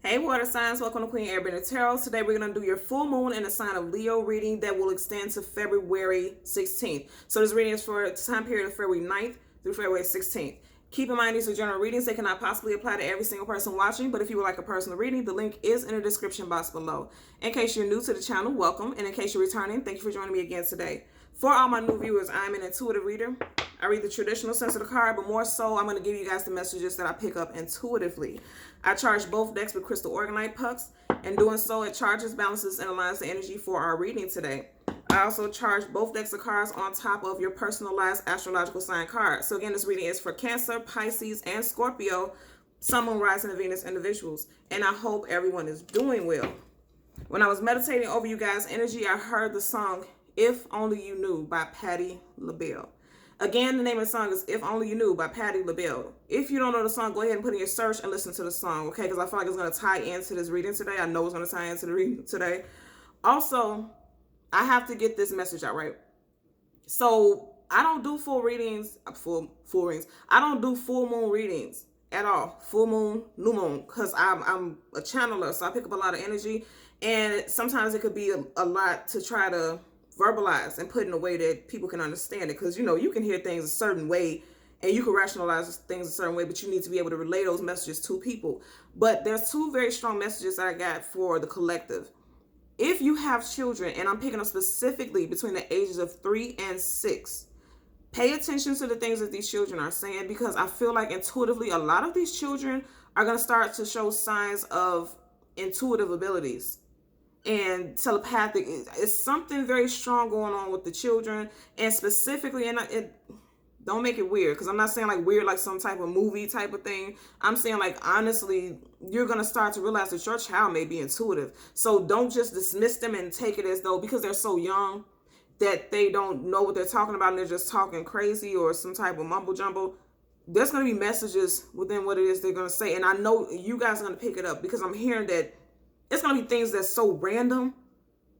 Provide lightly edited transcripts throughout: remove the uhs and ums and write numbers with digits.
Hey water signs, welcome to Queen Airbender Tarot. Today we're going to do your full moon in the sign of Leo reading that will extend to February 16th. So this reading is for the time period of February 9th through February 16th. Keep in mind these are general readings. They cannot possibly apply to every single person watching, but if you would like a personal reading, the link is in the description box below. In case you're new to the channel, welcome. And in case you're returning, thank you for joining me again today. For all my new viewers, I'm an intuitive reader. I read the traditional sense of the card, but more so, I'm going to give you guys the messages that I pick up intuitively. I charge both decks with crystal organite pucks, and doing so, it charges, balances, and aligns the energy for our reading today. I also charge both decks of cards on top of your personalized astrological sign card. So again, this reading is for Cancer, Pisces, and Scorpio, Sun, Moon, Rising, and Venus individuals. And I hope everyone is doing well. When I was meditating over you guys' energy, I heard the song If Only You Knew by Patti LaBelle. Again, the name of the song is If Only You Knew by Patti LaBelle. If you don't know the song, go ahead and put in your search and listen to the song, okay? Because I feel like it's going to tie into this reading today. I know it's going to tie into the reading today. Also, I have to get this message out, right? So, I don't do full readings, full readings. I don't do full moon readings at all. Full moon, new moon, because I'm a channeler, so I pick up a lot of energy. And sometimes it could be a lot to try to verbalize and put in a way that people can understand it, because you can hear things a certain way and you can rationalize things a certain way, but you need to be able to relay those messages to people. But there's two very strong messages that I got for the collective. If you have children, and I'm picking up specifically between the ages of 3 and 6, pay attention to the things that these children are saying, because I feel like intuitively a lot of these children are going to start to show signs of intuitive abilities and telepathic. It's something very strong going on with the children, and specifically, and don't make it weird, because I'm not saying like weird like some type of movie type of thing. I'm saying like honestly, you're going to start to realize that your child may be intuitive. So don't just dismiss them and take it as though because they're so young that they don't know what they're talking about and they're just talking crazy or some type of mumble jumble. There's going to be messages within what it is they're going to say, and I know you guys are going to pick it up, because I'm hearing that it's going to be things that's so random,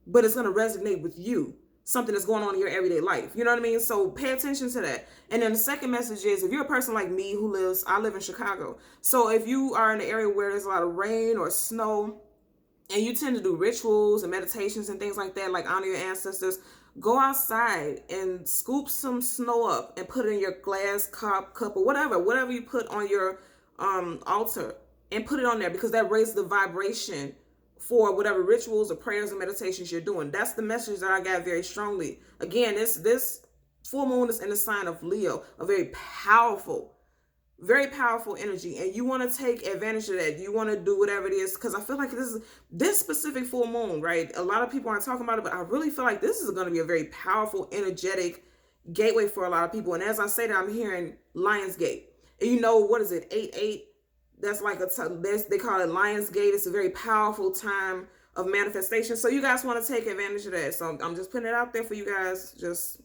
but it's going to resonate with you. Something that's going on in your everyday life. You know what I mean? So pay attention to that. And then the second message is, if you're a person like me I live in Chicago. So if you are in an area where there's a lot of rain or snow, and you tend to do rituals and meditations and things like that, like honor your ancestors, go outside and scoop some snow up and put it in your glass cup or whatever you put on your altar, and put it on there, because that raises the vibration for whatever rituals or prayers or meditations you're doing. That's the message that I got very strongly. Again, this full moon is in the sign of Leo, a very powerful energy, and you want to take advantage of that. You want to do whatever it is, because I feel like this specific full moon, right? A lot of people aren't talking about it, but I really feel like this is going to be a very powerful, energetic gateway for a lot of people. And as I say that, I'm hearing Lionsgate. And what is it? 8-8. That's like they call it Lionsgate. It's a very powerful time of manifestation. So you guys want to take advantage of that. So I'm just putting it out there for you guys. Just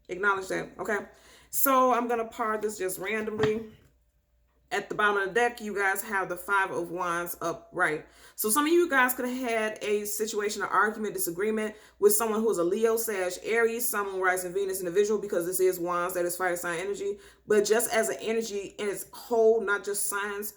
acknowledge that, okay? So I'm going to part this just randomly. At the bottom of the deck, you guys have the 5 of Wands upright. So some of you guys could have had a situation, an argument, disagreement with someone who is a Leo, Sag, Aries, Sun, Moon, Rising, Venus individual, because this is Wands, that is fire sign energy. But just as an energy in its whole, not just signs,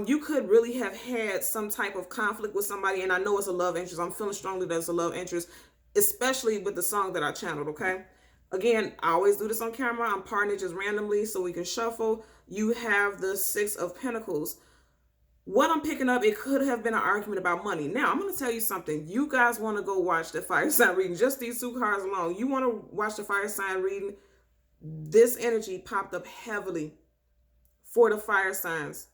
you could really have had some type of conflict with somebody, and I know it's a love interest. I'm feeling strongly that it's a love interest, especially with the song that I channeled, okay? Again, I always do this on camera. I'm parting it just randomly so we can shuffle. You have the 6 of Pentacles. What I'm picking up, it could have been an argument about money. Now, I'm going to tell you something. You guys want to go watch the fire sign reading. Just these 2 cards alone. You want to watch the fire sign reading. This energy popped up heavily for the fire signs.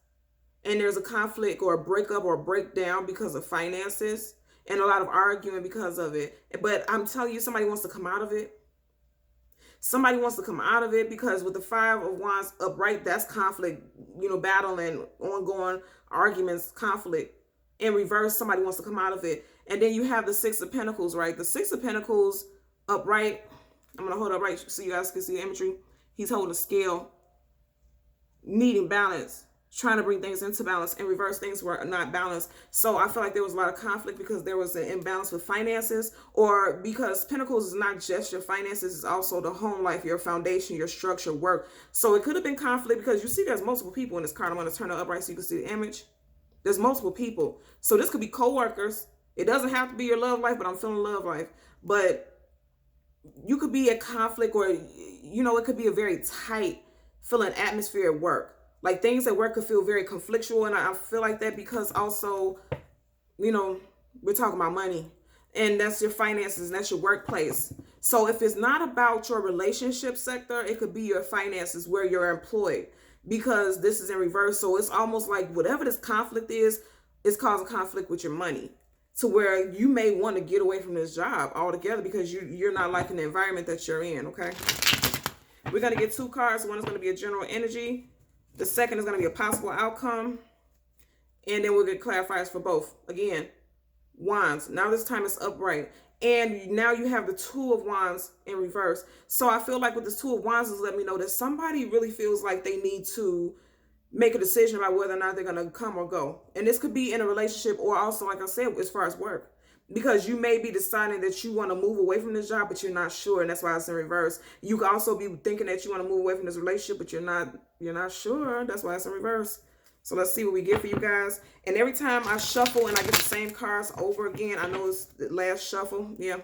And there's a conflict or a breakup or a breakdown because of finances, and a lot of arguing because of it. But I'm telling you, somebody wants to come out of it. Somebody wants to come out of it, because with the 5 of Wands upright, that's conflict, battle and ongoing arguments, conflict. In reverse, somebody wants to come out of it. And then you have the 6 of Pentacles, right? The 6 of Pentacles upright. I'm going to hold it upright so you guys can see the imagery. He's holding a scale, needing balance, trying to bring things into balance. In reverse, things were not balanced. So I feel like there was a lot of conflict because there was an imbalance with finances, or because Pentacles is not just your finances, it's also the home life, your foundation, your structure, work. So it could have been conflict, because you see there's multiple people in this card. I'm going to turn it upright so you can see the image. There's multiple people. So this could be co-workers. It doesn't have to be your love life, but I'm feeling love life. But you could be a conflict, or, you know, it could be a very tight feeling atmosphere at work. Like things at work could feel very conflictual. And I feel like that because also, you know, we're talking about money, and that's your finances, and that's your workplace. So if it's not about your relationship sector, it could be your finances where you're employed, because this is in reverse. So it's almost like whatever this conflict is, it's causing conflict with your money, to where you may want to get away from this job altogether because you're not liking the environment that you're in, okay? We're going to get 2 cards. One is going to be a general energy. The second is going to be a possible outcome. And then we'll get clarifiers for both. Again, Wands. Now this time it's upright. And now you have the 2 of Wands in reverse. So I feel like with this 2 of Wands is letting me know that somebody really feels like they need to make a decision about whether or not they're going to come or go. And this could be in a relationship, or also, like I said, as far as work. Because you may be deciding that you want to move away from this job, but you're not sure, and that's why it's in reverse. You could also be thinking that you want to move away from this relationship, but you're not sure. That's why it's in reverse. So let's see what we get for you guys. And every time I shuffle and I get the same cards over again, I know it's the last shuffle. Yeah,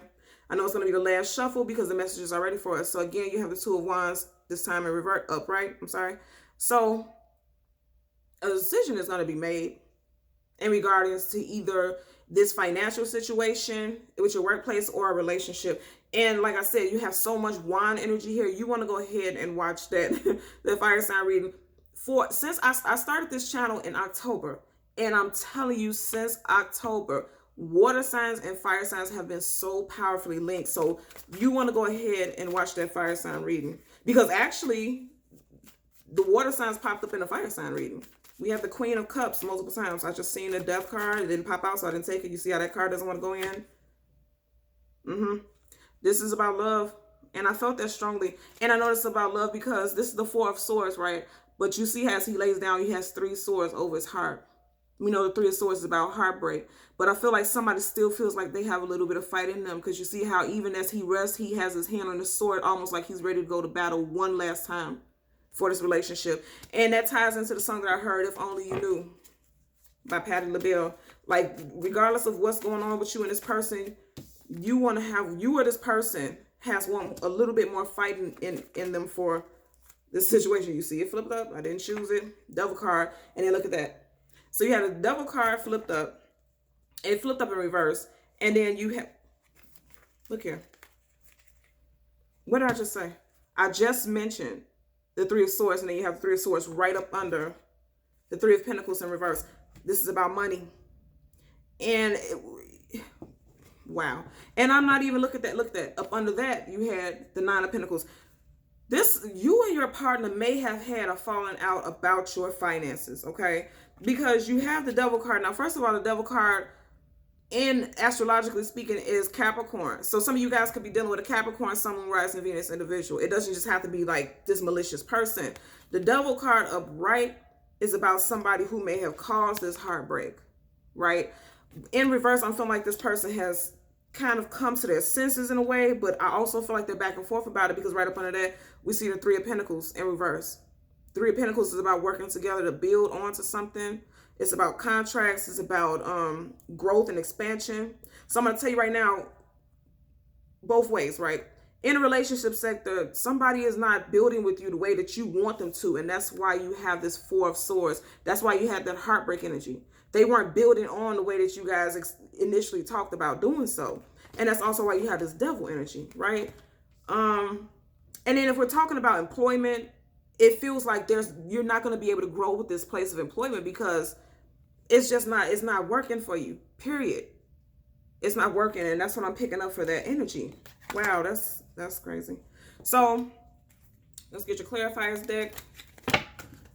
I know it's going to be the last shuffle because the message is already for us. So again, you have the 2 of Wands, this time in revert, upright. I'm sorry. So a decision is going to be made in regards to either this financial situation with your workplace or a relationship. And like I said, you have so much wand energy here. You want to go ahead and watch that the fire sign reading. Since I started this channel in October, and I'm telling you, since October, water signs and fire signs have been so powerfully linked. So you want to go ahead and watch that fire sign reading, because actually the water signs popped up in the fire sign reading. We have the Queen of Cups multiple times. I just seen the Death card. It didn't pop out, so I didn't take it. You see how that card doesn't want to go in? This is about love. And I felt that strongly. And I know it's about love because this is the 4 of Swords, right? But you see, as he lays down, he has 3 swords over his heart. We know the 3 of Swords is about heartbreak. But I feel like somebody still feels like they have a little bit of fight in them, because you see how even as he rests, he has his hand on the sword, almost like he's ready to go to battle one last time for this relationship. And that ties into the song that I heard, If Only You Knew, by Patti LaBelle. Like, regardless of what's going on with you and this person, you want to have, you or this person has a little bit more fighting in them for this situation. You see it flipped up. I didn't choose it. Devil card. And then look at that. So you have the Devil card flipped up. It flipped up in reverse. And then you have, look here. What did I just say? I just mentioned the 3 of Swords, and then you have the 3 of Swords right up under the 3 of Pentacles in reverse. This is about money. And wow. And I'm not even, look at that. Look at that. Up under that, you had the 9 of Pentacles. This, you and your partner may have had a falling out about your finances, okay? Because you have the Devil card. Now, first of all, the Devil card, in astrologically speaking, is Capricorn. So some of you guys could be dealing with a Capricorn, Sun, Moon, Rising, Venus individual. It doesn't just have to be like this malicious person. The Devil card upright is about somebody who may have caused this heartbreak, right? In reverse, I'm feeling like this person has kind of come to their senses in a way, but I also feel like they're back and forth about it, because right up under that, we see the 3 of Pentacles in reverse. 3 of Pentacles is about working together to build onto something. It's about contracts. It's about growth and expansion. So I'm going to tell you right now, both ways, right? In a relationship sector, somebody is not building with you the way that you want them to. And that's why you have this 4 of Swords. That's why you have that heartbreak energy. They weren't building on the way that you guys initially talked about doing so. And that's also why you have this Devil energy, right? And then if we're talking about employment, it feels like you're not going to be able to grow with this place of employment, because it's just not, it's not working for you, period. It's not working. And that's what I'm picking up for that energy. Wow, that's crazy. So let's get your clarifiers deck.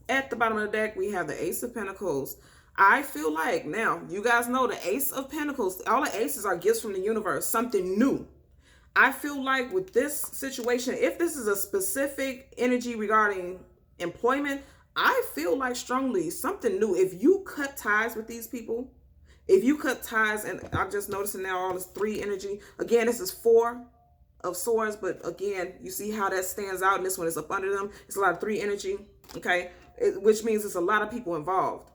At the bottom of the deck, we have the Ace of Pentacles. I feel like, now, you guys know the Ace of Pentacles, all the aces are gifts from the universe, something new. I feel like with this situation, if this is a specific energy regarding employment, I feel like strongly something new. If you cut ties with these people, if you cut ties, and I'm just noticing now all this 3 energy. Again, this is 4 of Swords, but again, you see how that stands out, and this one is up under them. It's a lot of 3 energy, okay? Which means it's a lot of people involved.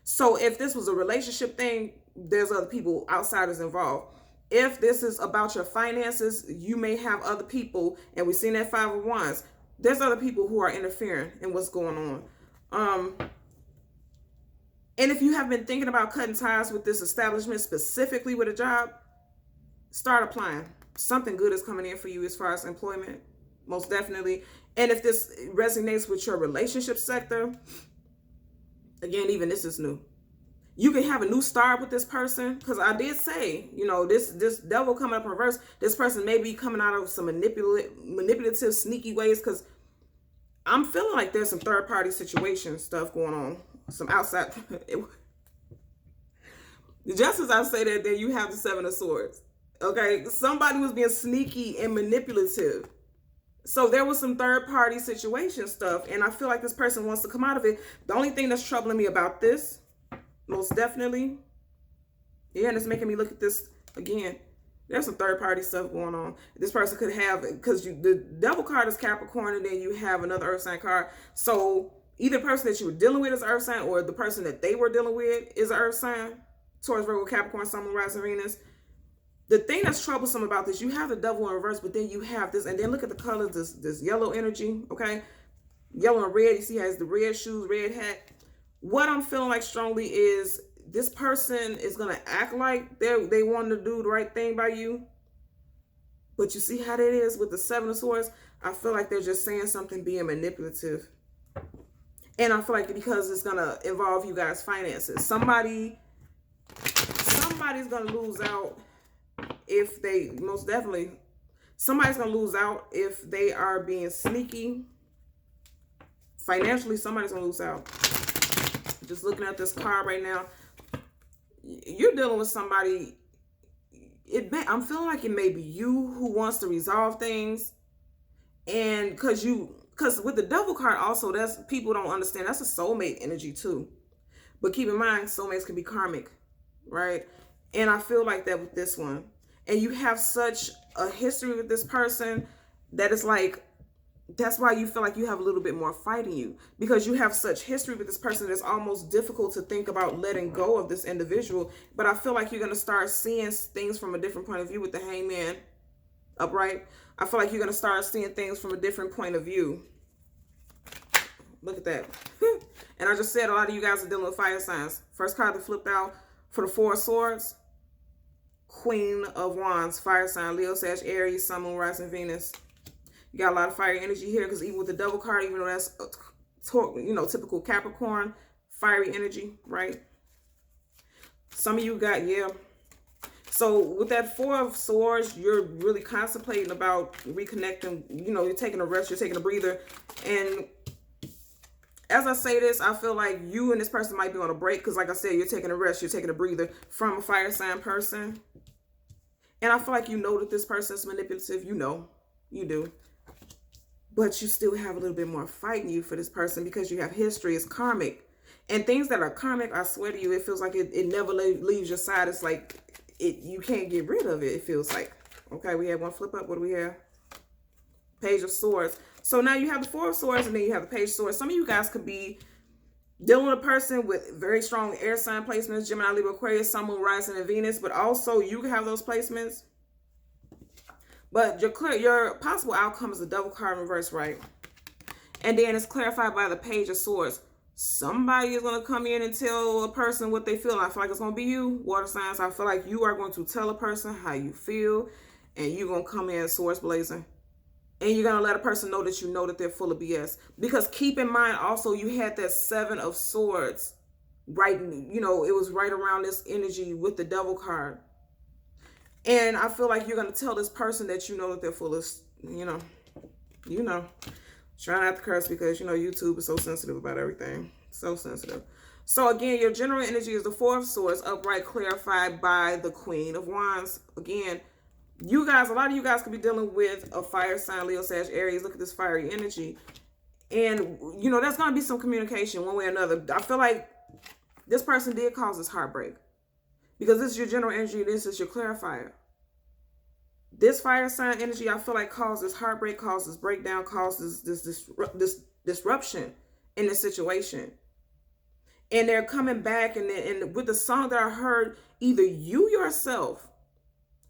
So if this was a relationship thing, there's other people, outsiders involved. If this is about your finances, you may have other people, and we've seen that Five of Wands. There's other people who are interfering in what's going on. And if you have been thinking about cutting ties with this establishment, specifically with a job, start applying. Something good is coming in for you as far as employment, most definitely. And if this resonates with your relationship sector, again, even this is new. You can have a new start with this person, because I did say, you know, this devil coming up in reverse, this person may be coming out of some manipulative, sneaky ways, because I'm feeling like there's some third-party situation stuff going on, some outside. Just as I say that, then you have the Seven of Swords. Okay, somebody was being sneaky and manipulative. So there was some third-party situation stuff, and I feel like this person wants to come out of it. The only thing that's troubling me about this, most definitely, yeah, and it's making me look at this again. There's some third-party stuff going on. This person could have, because the devil card is Capricorn, and then you have another earth sign card. So either the person that you were dealing with is earth sign, or the person that they were dealing with is an earth sign. Taurus, Virgo, Capricorn, Sun, Moon, Rising, Venus. The thing that's troublesome about this, you have the devil in reverse, but then you have this, and then look at the colors, this yellow energy, okay? Yellow and red, you see, has the red shoes, red hat. What I'm feeling like strongly is this person is going to act like they want to do the right thing by you. But you see how that is with the Seven of Swords? I feel like they're just saying something being manipulative. And I feel like because it's going to involve you guys' finances. Somebody's going to lose out if they, most definitely, somebody's going to lose out if they are being sneaky. Financially, somebody's going to lose out. Just looking at this card right now, you're dealing with somebody. I'm feeling like it may be you who wants to resolve things, and because with the devil card also, that's, people don't understand, that's a soulmate energy too. But keep in mind, soulmates can be karmic, right? And I feel like that with this one. And you have such a history with this person that it's like, that's why you feel like you have a little bit more fight in you, because you have such history with this person. It's almost difficult to think about letting go of this individual. But I feel like you're going to start seeing things from a different point of view with the Hangman upright. I feel like you're going to start seeing things from a different point of view. Look at that. And I just said a lot of you guys are dealing with fire signs. First card that flipped out for the Four of Swords, Queen of Wands, fire sign, Leo, Sag, Aries, Sun, Moon, Rising, Venus. You got a lot of fire energy here, because even with the double card, even though that's, typical Capricorn, fiery energy, right? Some of you got, yeah. So with that Four of Swords, you're really contemplating about reconnecting. You're taking a rest, you're taking a breather. And as I say this, I feel like you and this person might be on a break, because like I said, you're taking a rest, you're taking a breather from a fire sign person. And I feel like that this person is manipulative. You do. But you still have a little bit more fight in you for this person, because you have history. It's karmic. And things that are karmic, I swear to you, it feels like it never leaves your side. It's like you can't get rid of it, it feels like. Okay, we have one flip up. What do we have? Page of Swords. So now you have the Four of Swords, and then you have the Page of Swords. Some of you guys could be dealing with a person with very strong air sign placements, Gemini, Libra, Aquarius, Sun, Moon, Rising, and Venus. But also you can have those placements. But your possible outcome is the double card in reverse, right? And then it's clarified by the Page of Swords. Somebody is going to come in and tell a person what they feel. And I feel like it's going to be you, water signs. I feel like you are going to tell a person how you feel. And you're going to come in swords blazing. And you're going to let a person know that they're full of BS. Because keep in mind also, you had that Seven of Swords. Right, it was right around this energy with the devil card. And I feel like you're going to tell this person that that they're full of, Try not to curse, because, YouTube is so sensitive about everything. So sensitive. So, again, your general energy is the Four of Swords, upright, clarified by the Queen of Wands. Again, a lot of you guys could be dealing with a fire sign, Leo, Sag, Aries. Look at this fiery energy. And, there's going to be some communication one way or another. I feel like this person did cause this heartbreak. Because this is your general energy, this is your clarifier. This fire sign energy, I feel like, causes heartbreak, causes breakdown, causes this disruption in this situation. And they're coming back, and with the song that I heard, either you yourself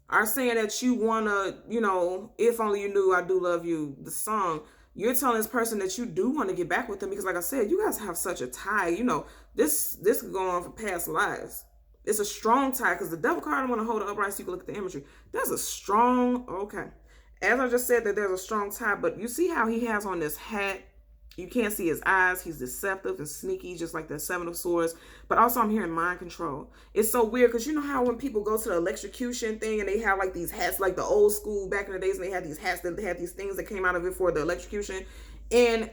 are saying that you want to, if only you knew I do love you, the song, you're telling this person that you do want to get back with them because, like I said, you guys have such a tie. This could go on for past lives. It's a strong tie because the devil card, I want to hold it upright so you can look at the imagery. There's a strong, okay. As I just said that there's a strong tie, but you see how he has on this hat? You can't see his eyes. He's deceptive and sneaky, just like the Seven of Swords. But also I'm hearing mind control. It's so weird because you know how when people go to the electrocution thing and they have like these hats, like the old school back in the days, and they had these hats that they had these things that came out of it for the electrocution. And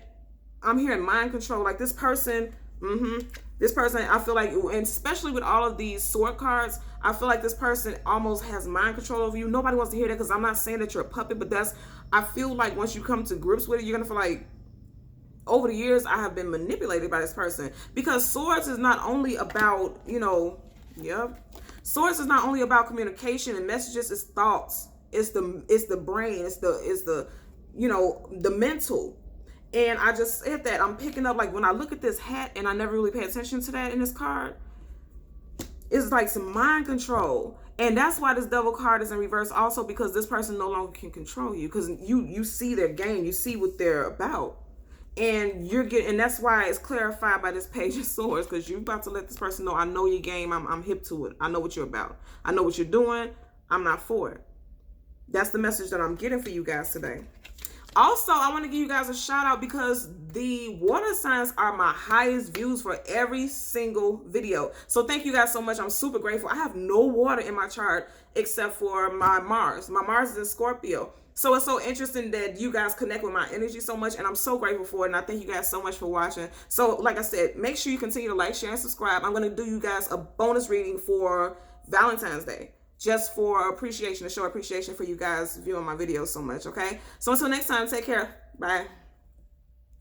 I'm hearing mind control. Like this person, I feel like, and especially with all of these sword cards, I feel like this person almost has mind control over you. Nobody wants to hear that because I'm not saying that you're a puppet, but I feel like once you come to grips with it, you're going to feel like, over the years, I have been manipulated by this person. Because swords is not only about, swords is not only about communication and messages, it's thoughts. It's the brain, it's the the mental. And I just said that I'm picking up, like when I look at this hat, and I never really pay attention to that in this card, it's like some mind control. And that's why this devil card is in reverse also, because this person no longer can control you, because you see their game, you see what they're about. And and that's why it's clarified by this Page of Swords, because you're about to let this person know, I know your game, I'm hip to it, I know what you're about, I know what you're doing, I'm not for it. That's the message that I'm getting for you guys today. Also, I want to give you guys a shout out because the water signs are my highest views for every single video. So thank you guys so much. I'm super grateful. I have no water in my chart except for my Mars. My Mars is in Scorpio. So it's so interesting that you guys connect with my energy so much, and I'm so grateful for it, and I thank you guys so much for watching. So like I said, make sure you continue to like, share, and subscribe. I'm going to do you guys a bonus reading for Valentine's Day, just for appreciation, to show appreciation for you guys viewing my videos so much, okay? So until next time, take care. Bye.